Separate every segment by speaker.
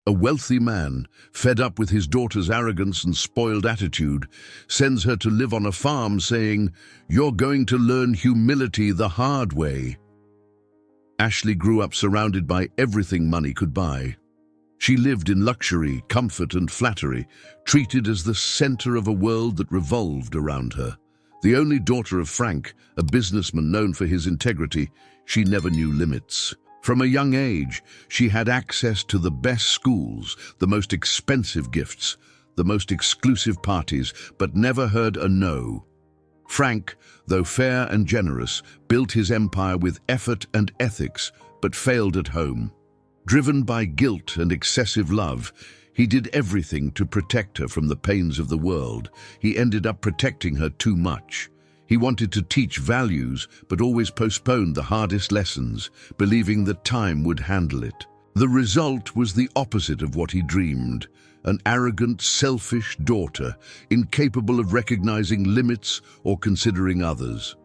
Speaker 1: A wealthy man, fed up with his daughter's arrogance and spoiled attitude, sends her to live on a farm saying, "You're going to learn humility the hard way." Ashley grew up surrounded by everything money could buy. She lived in luxury, comfort and flattery, treated as the center of a world that revolved around her. The only daughter of Frank, a businessman known for his integrity, she never knew limits. From a young age, she had access to the best schools, the most expensive gifts, the most exclusive parties, but never heard a no. Frank, though fair and generous, built his empire with effort and ethics, but failed at home. Driven by guilt and excessive love, he did everything to protect her from the pains of the world. He ended up protecting her too much. He wanted to teach values, but always postponed the hardest lessons, believing that time would handle it. The result was the opposite of what he dreamed: an arrogant, selfish daughter, incapable of recognizing limits or considering others.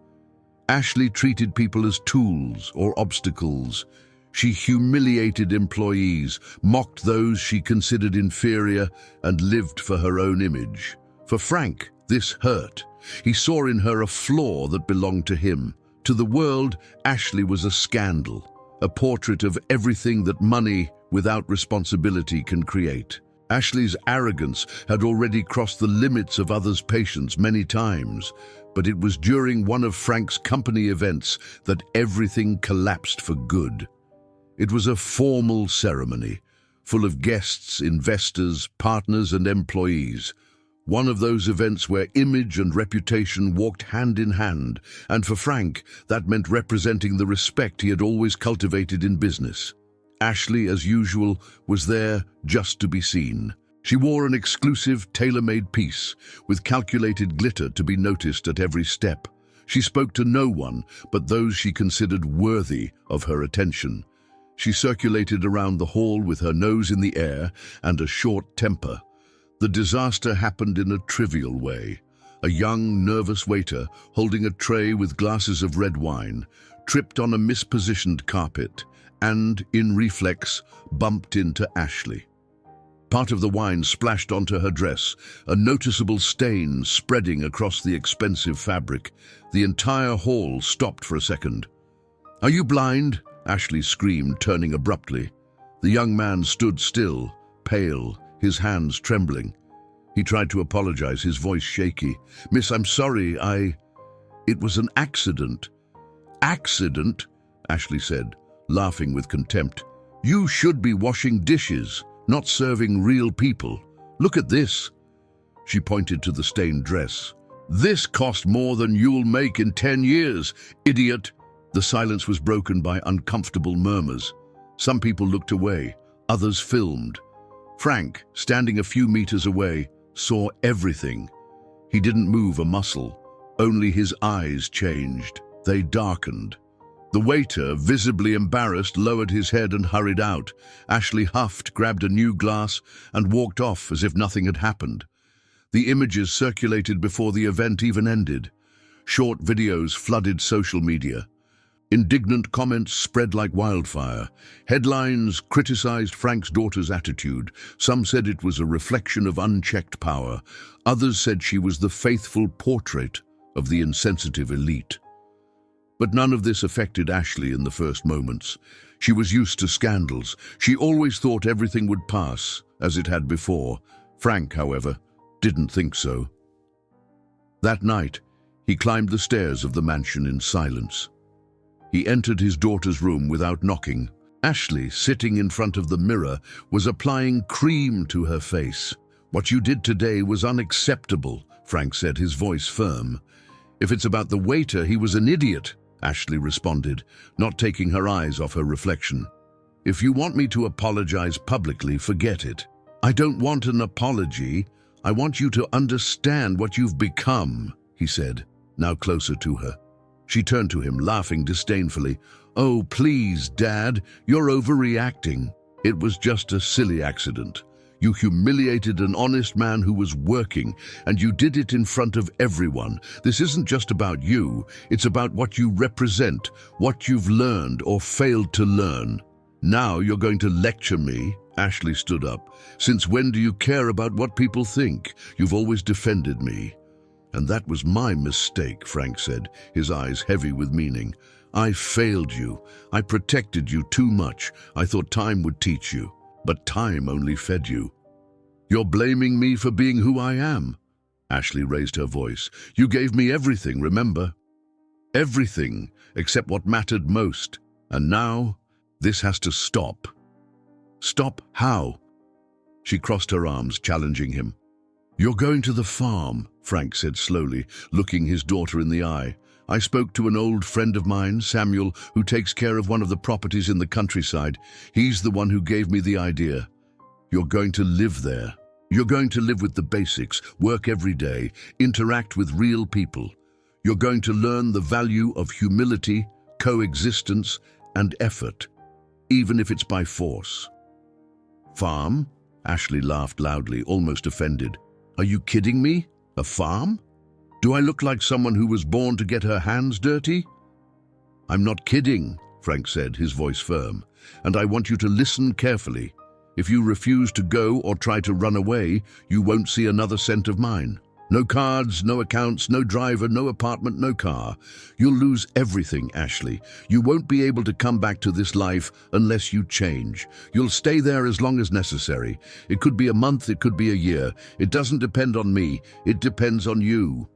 Speaker 1: Ashley treated people as tools or obstacles. She humiliated employees, mocked those she considered inferior, and lived for her own image. For Frank, this hurt. He saw in her a flaw that belonged to him. To the world, Ashley was a scandal, a portrait of everything that money without responsibility can create. Ashley's arrogance had already crossed the limits of others' patience many times, but it was during one of Frank's company events that everything collapsed for good. It was a formal ceremony, full of guests, investors, partners, and employees. One of those events where image and reputation walked hand in hand, and for Frank, that meant representing the respect he had always cultivated in business. Ashley, as usual, was there just to be seen. She wore an exclusive, tailor-made piece, with calculated glitter to be noticed at every step. She spoke to no one but those she considered worthy of her attention. She circulated around the hall with her nose in the air and a short temper. The disaster happened in a trivial way. A young, nervous waiter, holding a tray with glasses of red wine, tripped on a mispositioned carpet and, in reflex, bumped into Ashley. Part of the wine splashed onto her dress, a noticeable stain spreading across the expensive fabric. The entire hall stopped for a second. "Are you blind?" Ashley screamed, turning abruptly. The young man stood still, pale, his hands trembling. He tried to apologize, his voice shaky. "Miss, I'm sorry, It was an accident." "Accident?" Ashley said, laughing with contempt. "You should be washing dishes, not serving real people. Look at this." She pointed to the stained dress. "This cost more than you'll make in 10 years, idiot." The silence was broken by uncomfortable murmurs. Some people looked away, others filmed. Frank, standing a few meters away, saw everything. He didn't move a muscle. Only his eyes changed. They darkened. The waiter, visibly embarrassed, lowered his head and hurried out. Ashley huffed, grabbed a new glass, and walked off as if nothing had happened. The images circulated before the event even ended. Short videos flooded social media. Indignant comments spread like wildfire. Headlines criticized Frank's daughter's attitude. Some said it was a reflection of unchecked power. Others said she was the faithful portrait of the insensitive elite. But none of this affected Ashley in the first moments. She was used to scandals. She always thought everything would pass, as it had before. Frank, however, didn't think so. That night, he climbed the stairs of the mansion in silence. He entered his daughter's room without knocking. Ashley, sitting in front of the mirror, was applying cream to her face. "What you did today was unacceptable," Frank said, his voice firm. "If it's about the waiter, he was an idiot," Ashley responded, not taking her eyes off her reflection. "If you want me to apologize publicly, forget it." "I don't want an apology. I want you to understand what you've become," he said, now closer to her. She turned to him, laughing disdainfully. "Oh, please, Dad, you're overreacting. It was just a silly accident. You humiliated an honest man who was working, and you did it in front of everyone. This isn't just about you. It's about what you represent, what you've learned or failed to learn. Now you're going to lecture me? Ashley stood up. Since when do you care about what people think? You've always defended me. And that was my mistake, Frank said, his eyes heavy with meaning. I failed you. I protected you too much. I thought time would teach you, but time only fed you. You're blaming me for being who I am. Ashley raised her voice. You gave me everything, remember? Everything, except what mattered most. And now, this has to stop. Stop how? She crossed her arms, challenging him. You're going to the farm, Frank said slowly, looking his daughter in the eye. I spoke to an old friend of mine, Samuel, who takes care of one of the properties in the countryside. He's the one who gave me the idea. You're going to live there. You're going to live with the basics, work every day, interact with real people. You're going to learn the value of humility, coexistence, and effort, even if it's by force. Farm? Ashley laughed loudly, almost offended. Are you kidding me? A farm? Do I look like someone who was born to get her hands dirty? I'm not kidding, Frank said, his voice firm, and I want you to listen carefully. If you refuse to go or try to run away, you won't see another cent of mine. No cards, no accounts, no driver, no apartment, no car. You'll lose everything, Ashley. You won't be able to come back to this life unless you change. You'll stay there as long as necessary. It could be a month, it could be a year. It doesn't depend on me, it depends on you.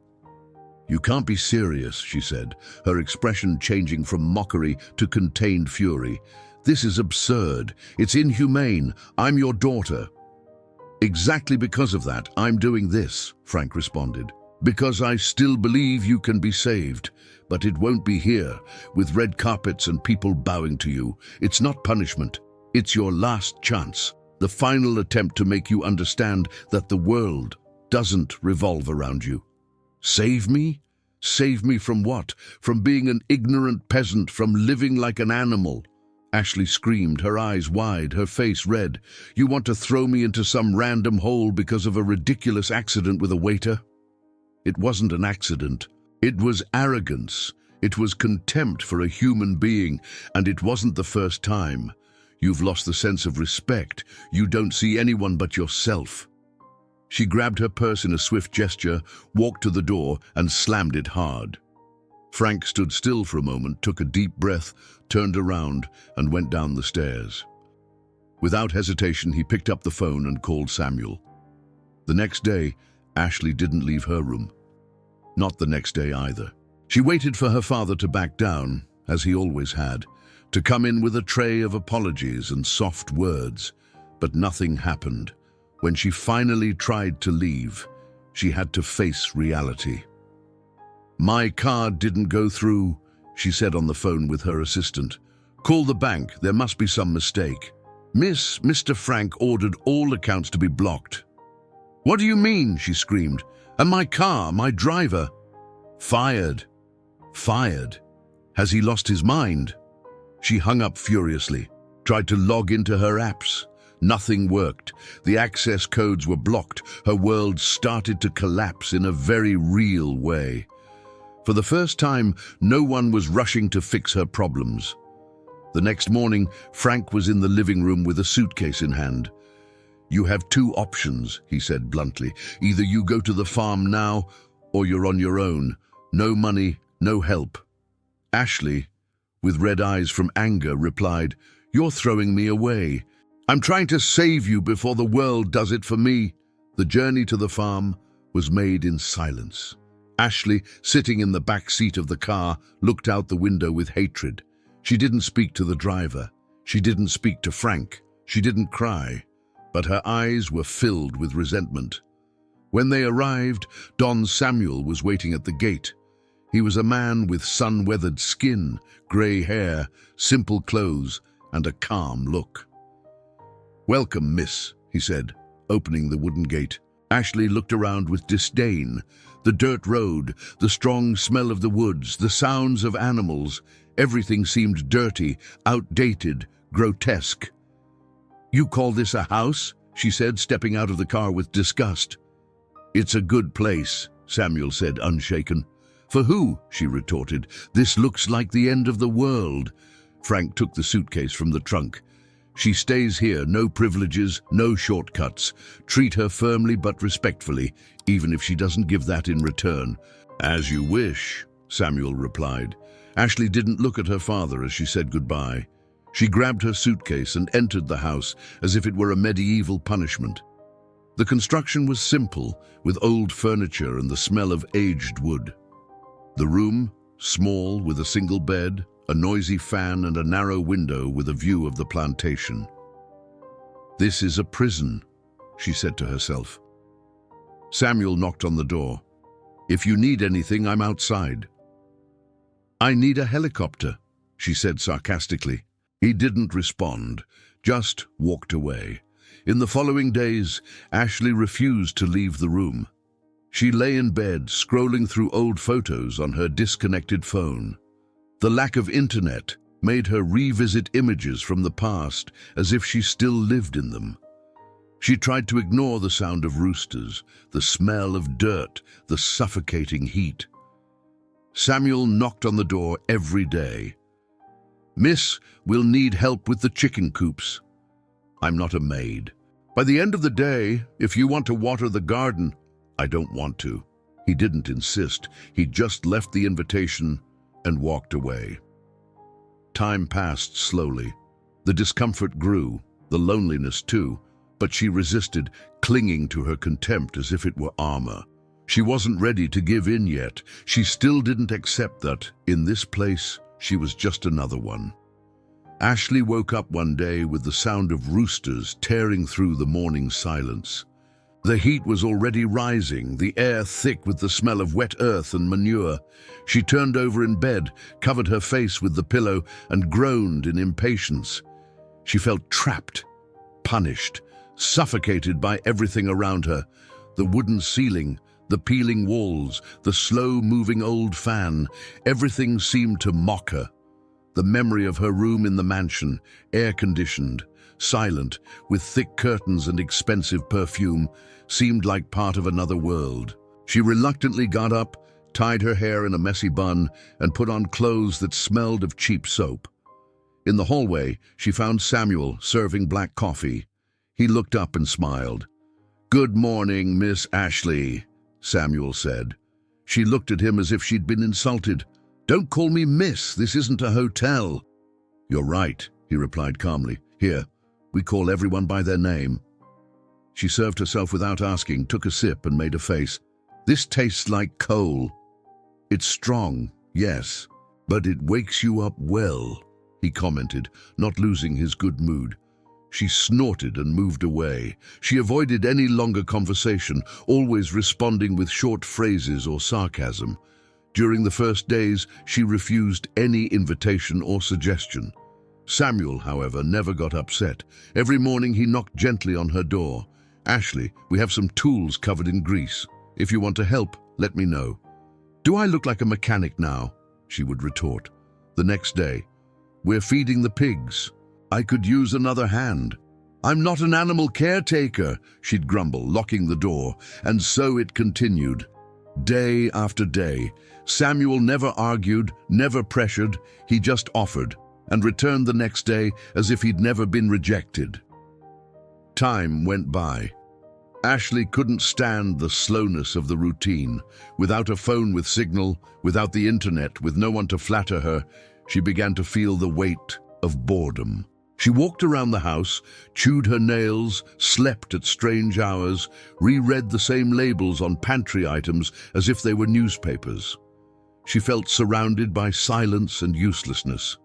Speaker 1: You can't be serious, she said, her expression changing from mockery to contained fury. This is absurd. It's inhumane. I'm your daughter. Exactly because of that, I'm doing this, Frank responded. Because I still believe you can be saved. But it won't be here, with red carpets and people bowing to you. It's not punishment. It's your last chance. The final attempt to make you understand that the world doesn't revolve around you. Save me? Save me from what? From being an ignorant peasant, from living like an animal. Ashley screamed, her eyes wide, her face red. You want to throw me into some random hole because of a ridiculous accident with a waiter? It wasn't an accident. It was arrogance. It was contempt for a human being, and it wasn't the first time. You've lost the sense of respect. You don't see anyone but yourself. She grabbed her purse in a swift gesture, walked to the door, and slammed it hard. Frank stood still for a moment, took a deep breath, turned around, and went down the stairs. Without hesitation, he picked up the phone and called Samuel. The next day, Ashley didn't leave her room. Not the next day either. She waited for her father to back down, as he always had, to come in with a tray of apologies and soft words, but nothing happened. When she finally tried to leave, she had to face reality. My card didn't go through, she said on the phone with her assistant. Call the bank, there must be some mistake. Mr. Frank ordered all accounts to be blocked. What do you mean? She screamed. And my car, my driver? Fired. Fired. Has he lost his mind? She hung up furiously, tried to log into her apps. Nothing worked. The access codes were blocked. Her world started to collapse in a very real way. For the first time, no one was rushing to fix her problems. The next morning, Frank was in the living room with a suitcase in hand. You have two options, he said bluntly. Either you go to the farm now, or you're on your own. No money, no help. Ashley, with red eyes from anger, replied, You're throwing me away. I'm trying to save you before the world does it for me. The journey to the farm was made in silence. Ashley, sitting in the back seat of the car, looked out the window with hatred. She didn't speak to the driver. She didn't speak to Frank. She didn't cry. But her eyes were filled with resentment. When they arrived, Don Samuel was waiting at the gate. He was a man with sun-weathered skin, grey hair, simple clothes, and a calm look. Welcome, miss, he said, opening the wooden gate. Ashley looked around with disdain. The dirt road, the strong smell of the woods, the sounds of animals, everything seemed dirty, outdated, grotesque. You call this a house? She said, stepping out of the car with disgust. It's a good place, Samuel said, unshaken. For who? She retorted. This looks like the end of the world. Frank took the suitcase from the trunk. She stays here, no privileges, no shortcuts. Treat her firmly but respectfully, even if she doesn't give that in return. As you wish, Samuel replied. Ashley didn't look at her father as she said goodbye. She grabbed her suitcase and entered the house as if it were a medieval punishment. The construction was simple, with old furniture and the smell of aged wood. The room, small, with a single bed, a noisy fan and a narrow window with a view of the plantation. "This is a prison," she said to herself. Samuel knocked on the door. "If you need anything, I'm outside." "I need a helicopter," she said sarcastically. He didn't respond, just walked away. In the following days, Ashley refused to leave the room. She lay in bed, scrolling through old photos on her disconnected phone. The lack of internet made her revisit images from the past as if she still lived in them. She tried to ignore the sound of roosters, the smell of dirt, the suffocating heat. Samuel knocked on the door every day. "Miss, we'll need help with the chicken coops." "I'm not a maid." "By the end of the day, if you want to water the garden." "I don't want to." He didn't insist. He just left the invitation and walked away. Time passed slowly. The discomfort grew, the loneliness too, but she resisted, clinging to her contempt as if it were armor. She wasn't ready to give in yet. She still didn't accept that, in this place, she was just another one. Ashley woke up one day with the sound of roosters tearing through the morning silence. The heat was already rising, the air thick with the smell of wet earth and manure. She turned over in bed, covered her face with the pillow, and groaned in impatience. She felt trapped, punished, suffocated by everything around her. The wooden ceiling, the peeling walls, the slow-moving old fan, everything seemed to mock her. The memory of her room in the mansion, air-conditioned, silent, with thick curtains and expensive perfume, seemed like part of another world. She reluctantly got up, tied her hair in a messy bun, and put on clothes that smelled of cheap soap. In the hallway, she found Samuel serving black coffee. He looked up and smiled. "Good morning, Miss Ashley," Samuel said. She looked at him as if she'd been insulted. "Don't call me miss, this isn't a hotel." "You're right," he replied calmly. "Here, we call everyone by their name." She served herself without asking, took a sip and made a face. "This tastes like coal." "It's strong, yes, but it wakes you up well," he commented, not losing his good mood. She snorted and moved away. She avoided any longer conversation, always responding with short phrases or sarcasm. During the first days, she refused any invitation or suggestion. Samuel, however, never got upset. Every morning he knocked gently on her door. "Ashley, we have some tools covered in grease. If you want to help, let me know." "Do I look like a mechanic now?" she would retort. The next day, "We're feeding the pigs. I could use another hand." "I'm not an animal caretaker," she'd grumble, locking the door. And so it continued. Day after day, Samuel never argued, never pressured. He just offered, and returned the next day as if he'd never been rejected. Time went by. Ashley couldn't stand the slowness of the routine. Without a phone with signal, without the internet, with no one to flatter her, she began to feel the weight of boredom. She walked around the house, chewed her nails, slept at strange hours, reread the same labels on pantry items as if they were newspapers. She felt surrounded by silence and uselessness.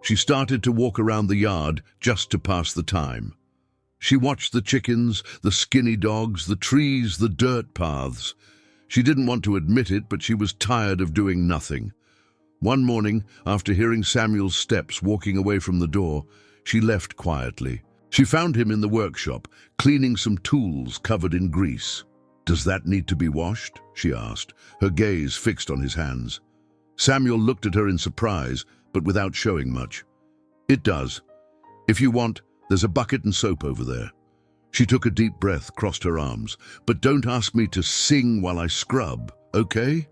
Speaker 1: She started to walk around the yard just to pass the time. She watched the chickens, the skinny dogs, the trees, the dirt paths. She didn't want to admit it, but she was tired of doing nothing. One morning, after hearing Samuel's steps walking away from the door, she left quietly. She found him in the workshop, cleaning some tools covered in grease. "Does that need to be washed?" she asked, her gaze fixed on his hands. Samuel looked at her in surprise, but without showing much. "It does. If you want, there's a bucket and soap over there." She took a deep breath, crossed her arms. "But don't ask me to sing while I scrub, okay?"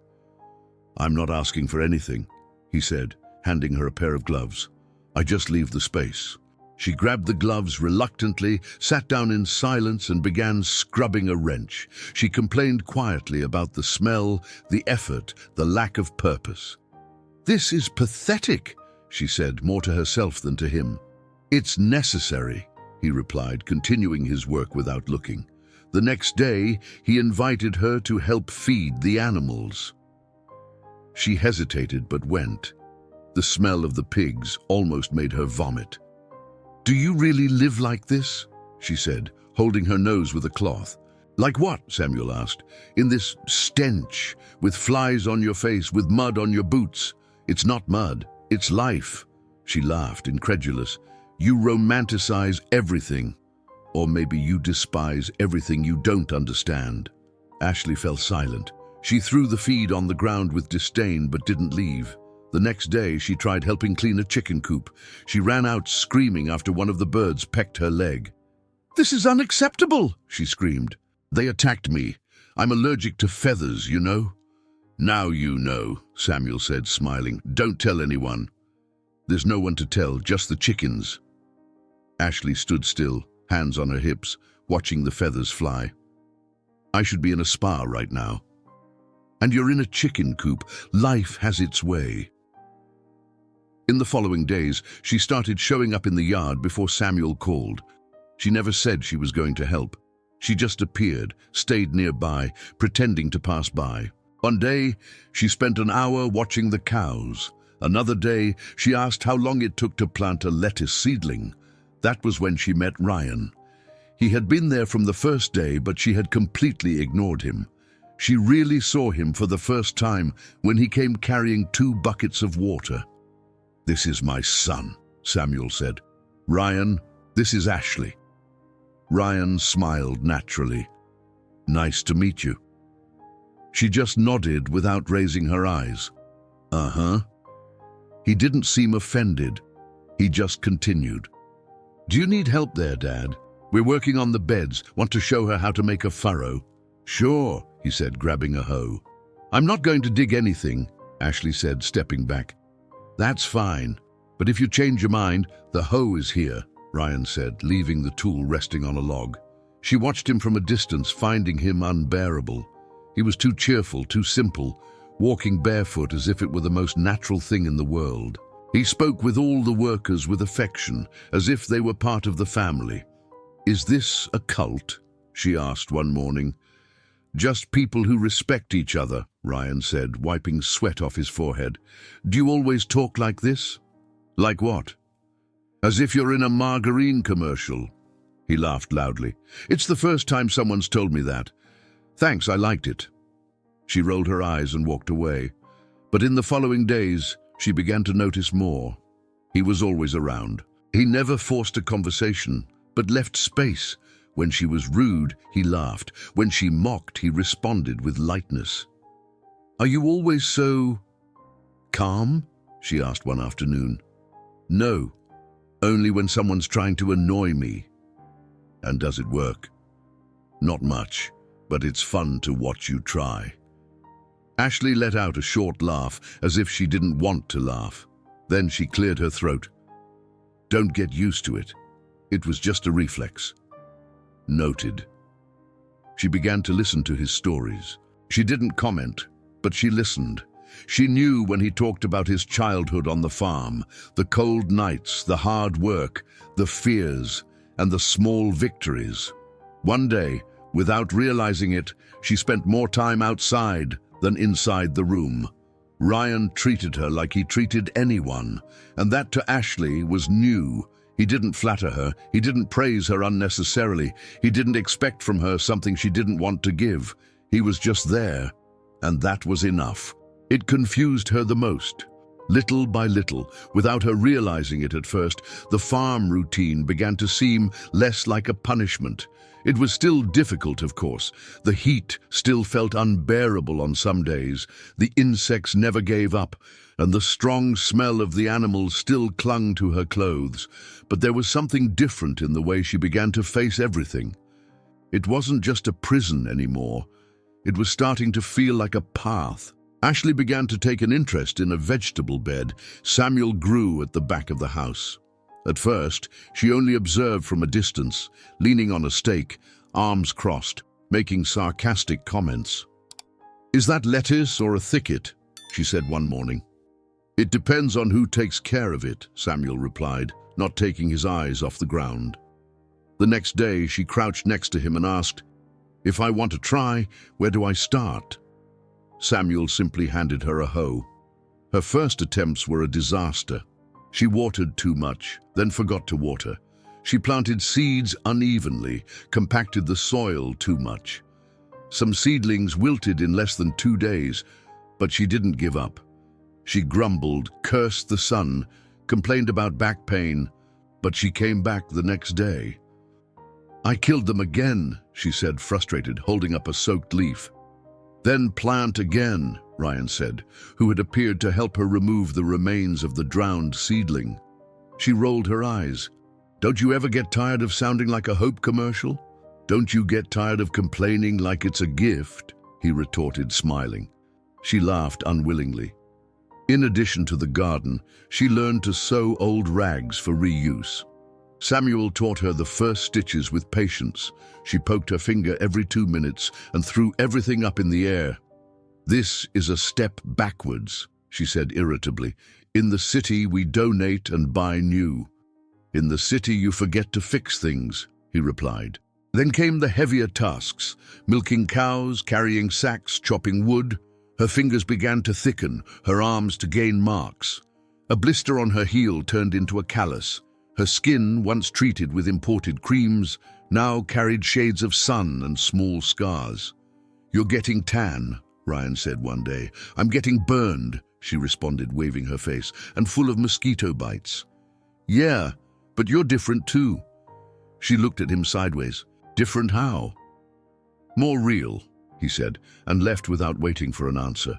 Speaker 1: "I'm not asking for anything," he said, handing her a pair of gloves. "I just leave the space." She grabbed the gloves reluctantly, sat down in silence and began scrubbing a wrench. She complained quietly about the smell, the effort, the lack of purpose. "This is pathetic," she said, more to herself than to him. "It's necessary," he replied, continuing his work without looking. The next day, he invited her to help feed the animals. She hesitated but went. The smell of the pigs almost made her vomit. "Do you really live like this?" she said, holding her nose with a cloth. "Like what?" Samuel asked. "In this stench, with flies on your face, with mud on your boots." "It's not mud, it's life." She laughed, incredulous. "You romanticize everything. Or maybe you despise everything you don't understand." Ashley fell silent. She threw the feed on the ground with disdain but didn't leave. The next day, she tried helping clean a chicken coop. She ran out screaming after one of the birds pecked her leg. "This is unacceptable," she screamed. "They attacked me. I'm allergic to feathers, you know." "Now you know," Samuel said, smiling. "Don't tell anyone." "There's no one to tell, just the chickens." Ashley stood still, hands on her hips, watching the feathers fly. "I should be in a spa right now. And you're in a chicken coop. Life has its way." In the following days, she started showing up in the yard before Samuel called. She never said she was going to help. She just appeared, stayed nearby, pretending to pass by. One day, she spent an hour watching the cows. Another day, she asked how long it took to plant a lettuce seedling. That was when she met Ryan. He had been there from the first day, but she had completely ignored him. She really saw him for the first time when he came carrying 2 buckets of water. "This is my son," Samuel said. "Ryan, this is Ashley." Ryan smiled naturally. "Nice to meet you." She just nodded without raising her eyes. "Uh-huh." He didn't seem offended. He just continued. "Do you need help there, Dad? We're working on the beds. Want to show her how to make a furrow?" "Sure," he said, grabbing a hoe. "I'm not going to dig anything," Ashley said, stepping back. "That's fine. But if you change your mind, the hoe is here," Ryan said, leaving the tool resting on a log. She watched him from a distance, finding him unbearable. He was too cheerful, too simple, walking barefoot as if it were the most natural thing in the world. He spoke with all the workers with affection, as if they were part of the family. "Is this a cult?" she asked one morning. "Just people who respect each other," Ryan said, wiping sweat off his forehead. "Do you always talk like this?" "Like what?" "As if you're in a margarine commercial." He laughed loudly. "It's the first time someone's told me that. Thanks, I liked it." She rolled her eyes and walked away. But in the following days, she began to notice more. He was always around. He never forced a conversation, but left space. When she was rude, he laughed. When she mocked, he responded with lightness. "Are you always so calm?" she asked one afternoon. "No, only when someone's trying to annoy me." "And does it work?" "Not much, but it's fun to watch you try." Ashley let out a short laugh, as if she didn't want to laugh. Then she cleared her throat. "Don't get used to it. It was just a reflex." Noted. She began to listen to his stories. She didn't comment, but she listened. She knew when he talked about his childhood on the farm, the cold nights, the hard work, the fears, and the small victories. One day, without realizing it, she spent more time outside than inside the room. Ryan treated her like he treated anyone, and that to Ashley was new. He didn't flatter her, he didn't praise her unnecessarily, he didn't expect from her something she didn't want to give. He was just there, and that was enough. It confused her the most. Little by little, without her realizing it at first, the farm routine began to seem less like a punishment. It was still difficult, of course. The heat still felt unbearable on some days. The insects never gave up, and the strong smell of the animals still clung to her clothes. But there was something different in the way she began to face everything. It wasn't just a prison anymore. It was starting to feel like a path. Ashley began to take an interest in a vegetable bed Samuel grew at the back of the house. At first, she only observed from a distance, leaning on a stake, arms crossed, making sarcastic comments. "Is that lettuce or a thicket?" she said one morning. "It depends on who takes care of it," Samuel replied, not taking his eyes off the ground. The next day, she crouched next to him and asked, "If I want to try, where do I start?" Samuel simply handed her a hoe. Her first attempts were a disaster. She watered too much, then forgot to water. She planted seeds unevenly, compacted the soil too much. Some seedlings wilted in less than 2 days, but she didn't give up. She grumbled, cursed the sun, complained about back pain, but she came back the next day. "I killed them again," she said, frustrated, holding up a soaked leaf. "Then plant again," Ryan said, who had appeared to help her remove the remains of the drowned seedling. She rolled her eyes. "Don't you ever get tired of sounding like a Hope commercial? Don't you get tired of complaining like it's a gift?" he retorted, smiling. She laughed unwillingly. In addition to the garden, she learned to sew old rags for reuse. Samuel taught her the first stitches with patience. She poked her finger every 2 minutes and threw everything up in the air. "This is a step backwards," she said irritably. "In the city, we donate and buy new. In the city, you forget to fix things," he replied. Then came the heavier tasks, milking cows, carrying sacks, chopping wood. Her fingers began to thicken, her arms to gain marks. A blister on her heel turned into a callus. Her skin, once treated with imported creams, now carried shades of sun and small scars. "You're getting tan," Ryan said one day. "I'm getting burned," she responded, waving her face, "and full of mosquito bites." "Yeah, but you're different too." She looked at him sideways. "Different how?" "More real," he said, and left without waiting for an answer.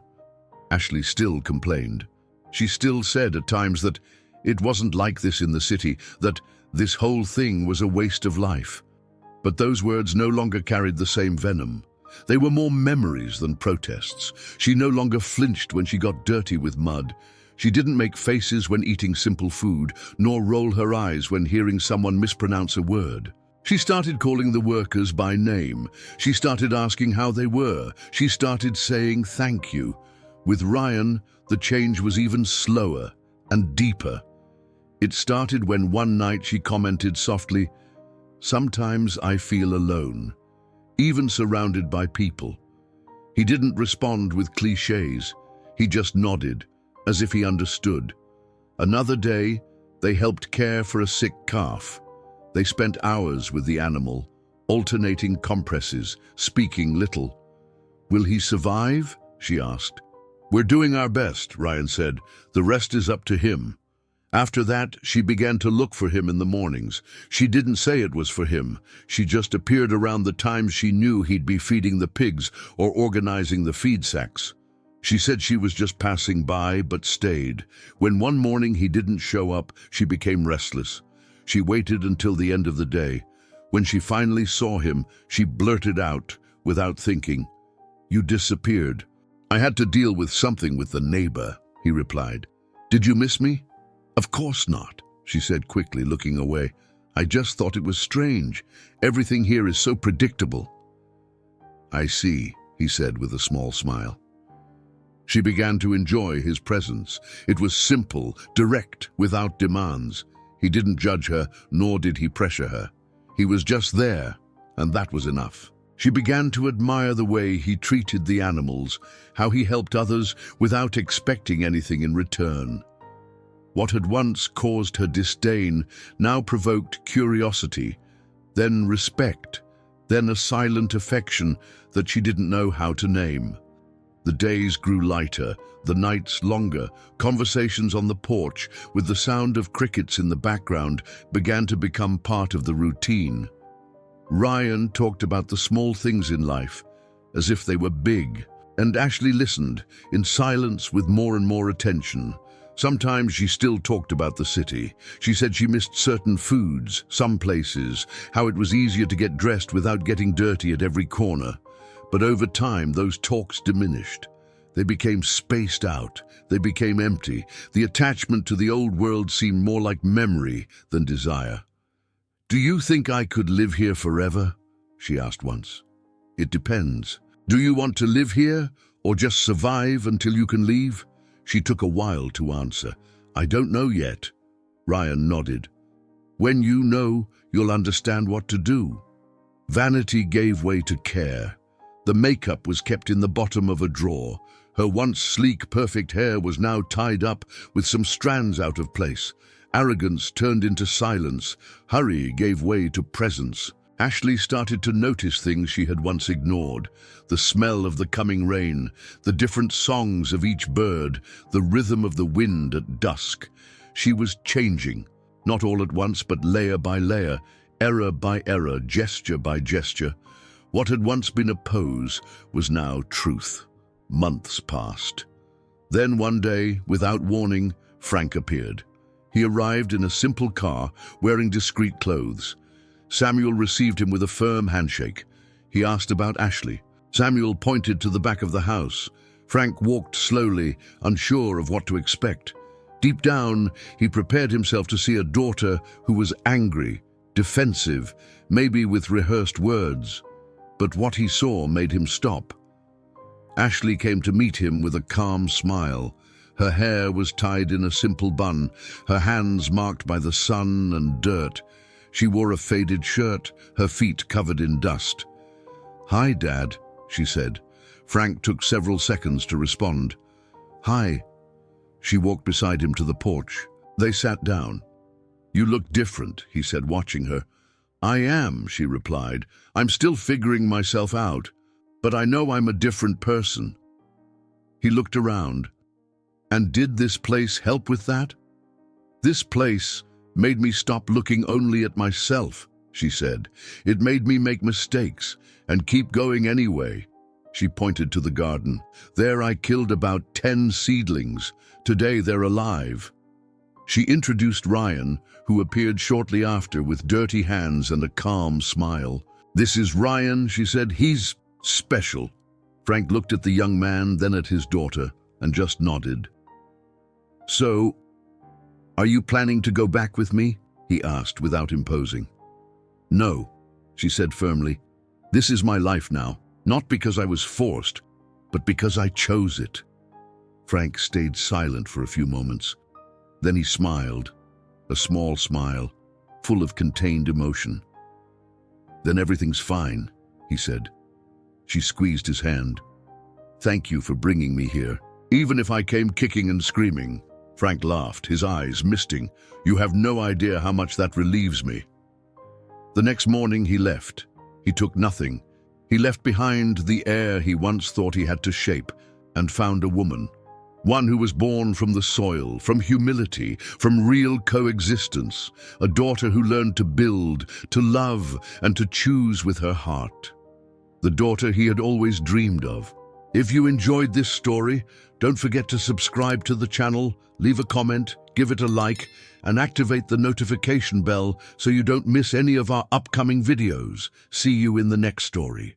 Speaker 1: Ashley still complained. She still said at times that it wasn't like this in the city, that this whole thing was a waste of life. But those words no longer carried the same venom. They were more memories than protests. She no longer flinched when she got dirty with mud. She didn't make faces when eating simple food, nor roll her eyes when hearing someone mispronounce a word. She started calling the workers by name. She started asking how they were. She started saying thank you. With Ryan, the change was even slower and deeper. It started when one night she commented softly, "Sometimes I feel alone, even surrounded by people." He didn't respond with cliches. He just nodded, as if he understood. Another day, they helped care for a sick calf. They spent hours with the animal, alternating compresses, speaking little. "Will he survive?" she asked. "We're doing our best," Ryan said. "The rest is up to him." After that, she began to look for him in the mornings. She didn't say it was for him. She just appeared around the times she knew he'd be feeding the pigs or organizing the feed sacks. She said she was just passing by, but stayed. When one morning he didn't show up, she became restless. She waited until the end of the day. When she finally saw him, she blurted out, without thinking, "You disappeared." "I had to deal with something with the neighbor," he replied. "Did you miss me?" "Of course not," she said quickly, looking away. "I just thought it was strange. Everything here is so predictable." "I see," he said with a small smile. She began to enjoy his presence. It was simple, direct, without demands. He didn't judge her, nor did he pressure her. He was just there, and that was enough. She began to admire the way he treated the animals, how he helped others without expecting anything in return. What had once caused her disdain now provoked curiosity, then respect, then a silent affection that she didn't know how to name. The days grew lighter, the nights longer. Conversations on the porch, with the sound of crickets in the background, began to become part of the routine. Ryan talked about the small things in life, as if they were big, and Ashley listened, in silence with more and more attention. Sometimes she still talked about the city. She said she missed certain foods, some places, how it was easier to get dressed without getting dirty at every corner. But over time, those talks diminished. They became spaced out. They became empty. The attachment to the old world seemed more like memory than desire. "Do you think I could live here forever?" she asked once. "It depends. Do you want to live here or just survive until you can leave?" She took a while to answer. "I don't know yet." Ryan nodded. "When you know, you'll understand what to do." Vanity gave way to care. The makeup was kept in the bottom of a drawer. Her once sleek, perfect hair was now tied up with some strands out of place. Arrogance turned into silence. Hurry gave way to presence. Ashley started to notice things she had once ignored. The smell of the coming rain, the different songs of each bird, the rhythm of the wind at dusk. She was changing, not all at once, but layer by layer, error by error, gesture by gesture. What had once been a pose was now truth. Months passed. Then one day, without warning, Frank appeared. He arrived in a simple car, wearing discreet clothes. Samuel received him with a firm handshake. He asked about Ashley. Samuel pointed to the back of the house. Frank walked slowly, unsure of what to expect. Deep down, he prepared himself to see a daughter who was angry, defensive, maybe with rehearsed words. But what he saw made him stop. Ashley came to meet him with a calm smile. Her hair was tied in a simple bun, her hands marked by the sun and dirt. She wore a faded shirt, her feet covered in dust. "Hi, Dad," she said. Frank took several seconds to respond. "Hi." She walked beside him to the porch. They sat down. "You look different," he said, watching her. "I am," she replied. "I'm still figuring myself out, but I know I'm a different person." He looked around. "And did this place help with that?" "This place made me stop looking only at myself," she said. "It made me make mistakes and keep going anyway." She pointed to the garden. "There I killed about 10 seedlings. Today they're alive." She introduced Ryan, who appeared shortly after with dirty hands and a calm smile. "This is Ryan," she said. "He's special." Frank looked at the young man, then at his daughter, and just nodded. "So, are you planning to go back with me?" he asked without imposing. "No," she said firmly. "This is my life now, not because I was forced, but because I chose it." Frank stayed silent for a few moments. Then he smiled, a small smile, full of contained emotion. "Then everything's fine," he said. She squeezed his hand. "Thank you for bringing me here, even if I came kicking and screaming." Frank laughed, his eyes misting. "You have no idea how much that relieves me." The next morning he left. He took nothing. He left behind the heir he once thought he had to shape, and found a woman. One who was born from the soil, from humility, from real coexistence. A daughter who learned to build, to love, and to choose with her heart. The daughter he had always dreamed of. If you enjoyed this story, don't forget to subscribe to the channel, leave a comment, give it a like, and activate the notification bell so you don't miss any of our upcoming videos. See you in the next story.